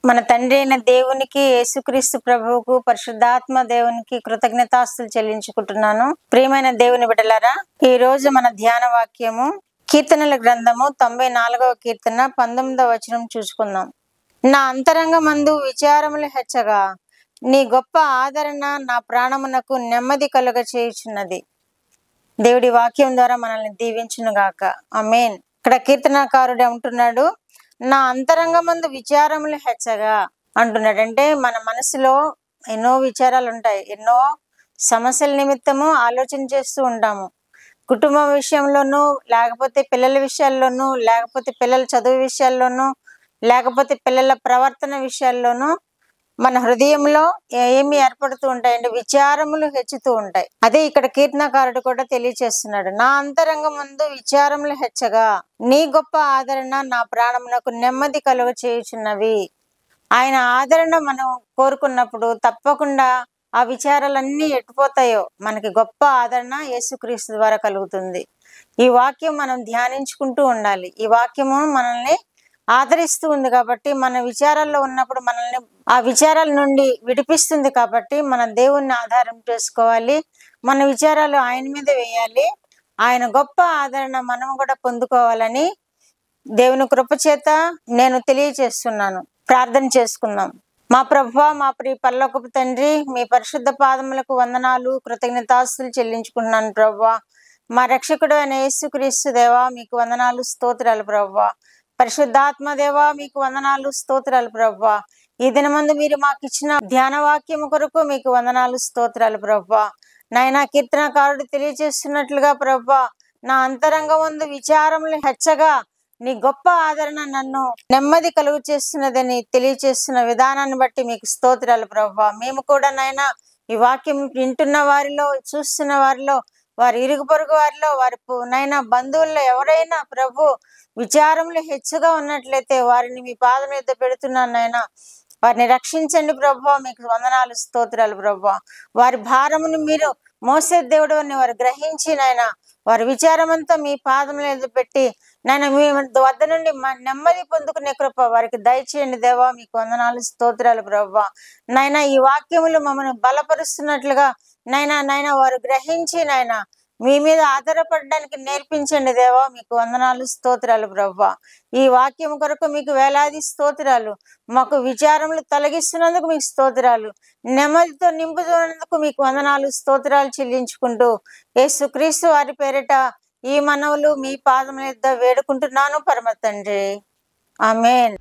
మన తండ్రి అయిన దేవునికి, యేసుక్రీస్తు ప్రభువుకు, పరిశుద్ధాత్మ దేవునికి కృతజ్ఞతాస్తులు చెల్లించుకుంటున్నాను. ప్రియమైన దేవుని బిడ్డలారా, ఈ రోజు మన ధ్యాన వాక్యము కీర్తనల గ్రంథము 94వ కీర్తన 19వ వచనం చూసుకుందాం. నా అంతరంగమందు విచారములు హెచ్చగా నీ గొప్ప ఆదరణ నా ప్రాణమునకు నెమ్మది కలుగ చేయుచున్నది. దేవుడి వాక్యం ద్వారా మనల్ని దీవించునుగాక. ఆమేన్. ఇక్కడ కీర్తనకారుడు అంటున్నాడు, నా అంతరంగమందు విచారములు హెచ్చగా అంటున్నాడు. అంటే మన మనసులో ఎన్నో విచారాలు ఉంటాయి, ఎన్నో సమస్యల నిమిత్తము ఆలోచన చేస్తూ ఉంటాము. కుటుంబం విషయంలోనూ, లేకపోతే పిల్లల విషయాల్లోనూ, లేకపోతే పిల్లల చదువు విషయాల్లోనూ, లేకపోతే పిల్లల ప్రవర్తన విషయాల్లోనూ మన హృదయంలో ఏమి ఏర్పడుతూ ఉంటాయంటే విచారములు హెచ్చుతూ ఉంటాయి. అదే ఇక్కడ కీర్తనకారుడు కూడా తెలియచేస్తున్నాడు. నా అంతరంగమందు విచారములు హెచ్చగా నీ గొప్ప ఆదరణ నా ప్రాణమునకు నెమ్మది కలుగ చేయుచున్నవి. ఆయన ఆదరణ మనం కోరుకున్నప్పుడు తప్పకుండా ఆ విచారాలన్నీ ఎట్టుపోతాయో మనకి గొప్ప ఆదరణ యేసుక్రీస్తు ద్వారా కలుగుతుంది. ఈ వాక్యం మనం ధ్యానించుకుంటూ ఉండాలి. ఈ వాక్యము మనల్ని ఆదరిస్తూ ఉంది కాబట్టి, మన విచారాల్లో ఉన్నప్పుడు మనల్ని ఆ విచారాల నుండి విడిపిస్తుంది కాబట్టి మన దేవుణ్ణి ఆధారం చేసుకోవాలి. మన విచారాలు ఆయన మీద వేయాలి. ఆయన గొప్ప ఆదరణ మనం కూడా పొందుకోవాలని దేవుని కృప చేత నేను తెలియచేస్తున్నాను. ప్రార్థన చేసుకుందాం. మా ప్రభువా, మా ప్రియ పరలోకపు తండ్రి, మీ పరిశుద్ధ పాదములకు వందనాలు, కృతజ్ఞతాస్తులు చెల్లించుకుంటున్నాను ప్రభువా. మా రక్షకుడు అయిన యేసుక్రీస్తు దేవా, మీకు వందనాలు, స్తోత్రాలు ప్రభువా. పరిశుద్ధాత్మ దేవా, మీకు వందనాలు, స్తోత్రాలు ప్రభువా. ఈ దినమందు మీరు మాకు ఇచ్చిన ధ్యాన వాక్యము కొరకు మీకు వందనాలు, స్తోత్రాలు ప్రభువా. నాయనా, కీర్తనకారుడు తెలియజేస్తున్నట్లుగా ప్రభువా, నా అంతరంగమందు విచారములు హెచ్చగా నీ గొప్ప ఆదరణ నన్ను నెమ్మది కలుగు చేస్తున్నదని తెలియచేస్తున్న విధానాన్ని బట్టి మీకు స్తోత్రాలు ప్రభువా. మేము కూడా నాయనా ఈ వాక్యం వింటున్న వారిలో, చూస్తున్న వారిలో, వారి ఇరుగు పొరుగు వారిలో, వారి నైనా బంధువుల్లో ఎవరైనా ప్రభు విచారములు హెచ్చుగా ఉన్నట్లయితే వారిని మీ పాదం మీద పెడుతున్నాను నాయనా. వారిని రక్షించండి ప్రభువా. మీకు వందనాలు, స్తోత్రాలు ప్రభువా. వారి భారమును మీరు మోసే దేవుడు అని వారు గ్రహించి నాయనా వారి విచారమంతా మీ పాదం మీద పెట్టి నాయన మీ వద్ద నుండి నెమ్మది పొందుకునే కృప వారికి దయచేయండి దేవా. మీకు వందనాలు, స్తోత్రాలు ప్రభువా. నాయన ఈ వాక్యములు మమ్మల్ని బలపరుస్తున్నట్లుగా నాయనా వారు గ్రహించి నాయనా మీ మీద ఆధారపడడానికి నేర్పించండి దేవా. మీకు వందనాలు, స్తోత్రాలు ప్రభువా. ఈ వాక్యం కొరకు మీకు వేలాది స్తోత్రాలు. మాకు విచారములు తొలగిస్తున్నందుకు మీకు స్తోత్రాలు. నెమ్మదితో నింపుతున్నందుకు మీకు వందనాలు, స్తోత్రాలు చెల్లించుకుంటూ యేసుక్రీస్తు వారి పేరిట ఈ మనవులు మీ పాదముల యొద్ద వేడుకుంటున్నాను పరమ తండ్రి. ఆమేన్.